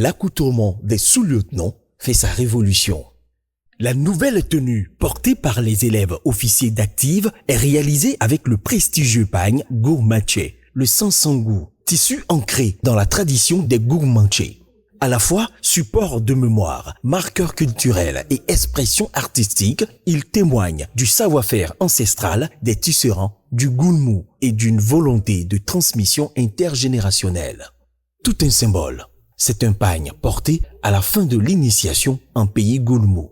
L'accoutrement des sous-lieutenants fait sa révolution. La nouvelle tenue portée par les élèves officiers d'active est réalisée avec le prestigieux pagne gourmanché, le sansangou, tissu ancré dans la tradition des gourmanchés. À la fois support de mémoire, marqueur culturel et expression artistique, il témoigne du savoir-faire ancestral des tisserands du Goulmou et d'une volonté de transmission intergénérationnelle. Tout un symbole. C'est un pagne porté à la fin de l'initiation en pays Goulmou.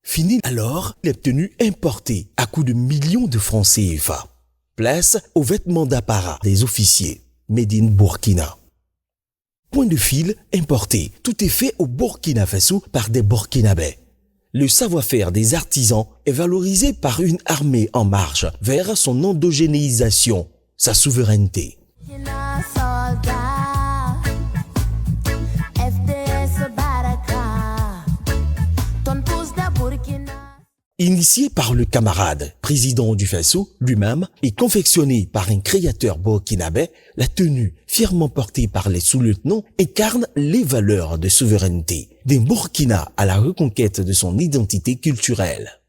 Fini alors les tenues importées à coups de millions de francs CFA. Place aux vêtements d'apparat des officiers, made in Burkina. Point de fil importé, tout est fait au Burkina Faso par des Burkinabés. Le savoir-faire des artisans est valorisé par une armée en marche vers son endogénéisation, sa souveraineté. Initié par le camarade, président du Faso lui-même, et confectionné par un créateur burkinabé, la tenue, fièrement portée par les sous-lieutenants, incarne les valeurs de souveraineté, d'un Burkina à la reconquête de son identité culturelle.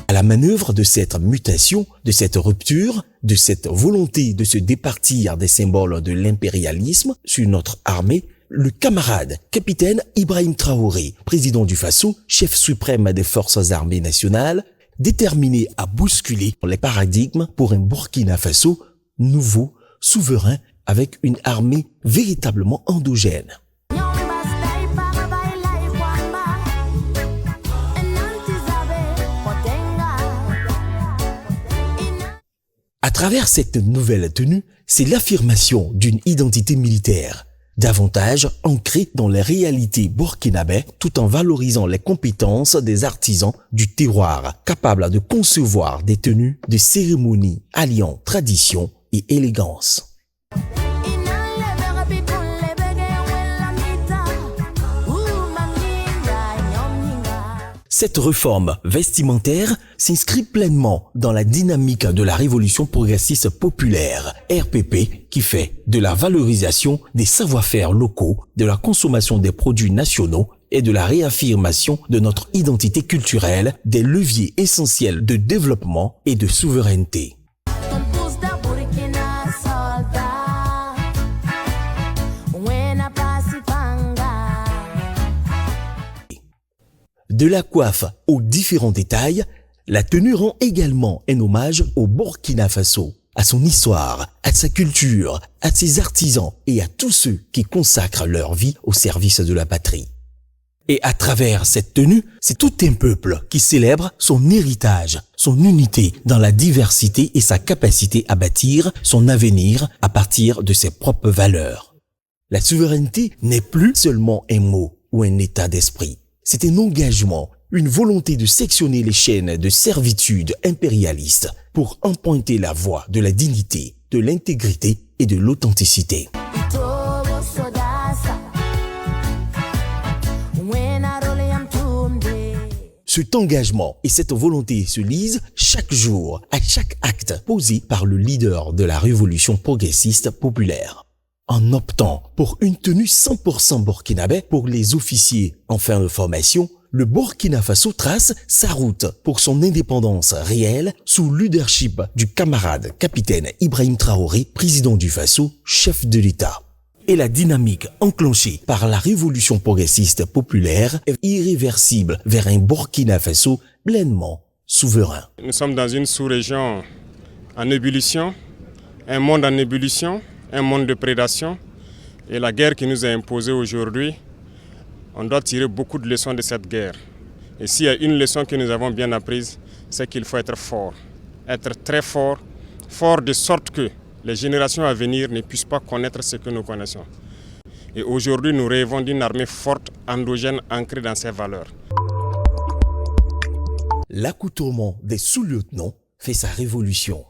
À la manœuvre de cette mutation, de cette rupture, de cette volonté de se départir des symboles de l'impérialisme sur notre armée, le camarade, capitaine Ibrahim Traoré, président du Faso, chef suprême des forces armées nationales, déterminé à bousculer les paradigmes pour un Burkina Faso nouveau, souverain, avec une armée véritablement endogène. À travers cette nouvelle tenue, c'est l'affirmation d'une identité militaire, davantage ancrée dans les réalités burkinabées tout en valorisant les compétences des artisans du terroir, capables de concevoir des tenues de cérémonie alliant tradition et élégance. Cette réforme vestimentaire s'inscrit pleinement dans la dynamique de la révolution progressiste populaire, RPP, qui fait de la valorisation des savoir-faire locaux, de la consommation des produits nationaux et de la réaffirmation de notre identité culturelle des leviers essentiels de développement et de souveraineté. De la coiffe aux différents détails, la tenue rend également un hommage au Burkina Faso, à son histoire, à sa culture, à ses artisans et à tous ceux qui consacrent leur vie au service de la patrie. Et à travers cette tenue, c'est tout un peuple qui célèbre son héritage, son unité dans la diversité et sa capacité à bâtir son avenir à partir de ses propres valeurs. La souveraineté n'est plus seulement un mot ou un état d'esprit. C'est un engagement, une volonté de sectionner les chaînes de servitude impérialiste pour emprunter la voie de la dignité, de l'intégrité et de l'authenticité. Cet engagement et cette volonté se lisent chaque jour, à chaque acte posé par le leader de la révolution progressiste populaire. En optant pour une tenue 100% burkinabé pour les officiers en fin de formation, le Burkina Faso trace sa route pour son indépendance réelle sous le leadership du camarade capitaine Ibrahim Traoré, président du Faso, chef de l'État. Et la dynamique enclenchée par la révolution progressiste populaire est irréversible vers un Burkina Faso pleinement souverain. Nous sommes dans une sous-région en ébullition, un monde en ébullition, un monde de prédation, et la guerre qui nous est imposée aujourd'hui, on doit tirer beaucoup de leçons de cette guerre. Et s'il y a une leçon que nous avons bien apprise, c'est qu'il faut être fort, être très fort, fort de sorte que les générations à venir ne puissent pas connaître ce que nous connaissons. Et aujourd'hui, nous rêvons d'une armée forte, endogène, ancrée dans ses valeurs. L'accoutrement des sous-lieutenants fait sa révolution.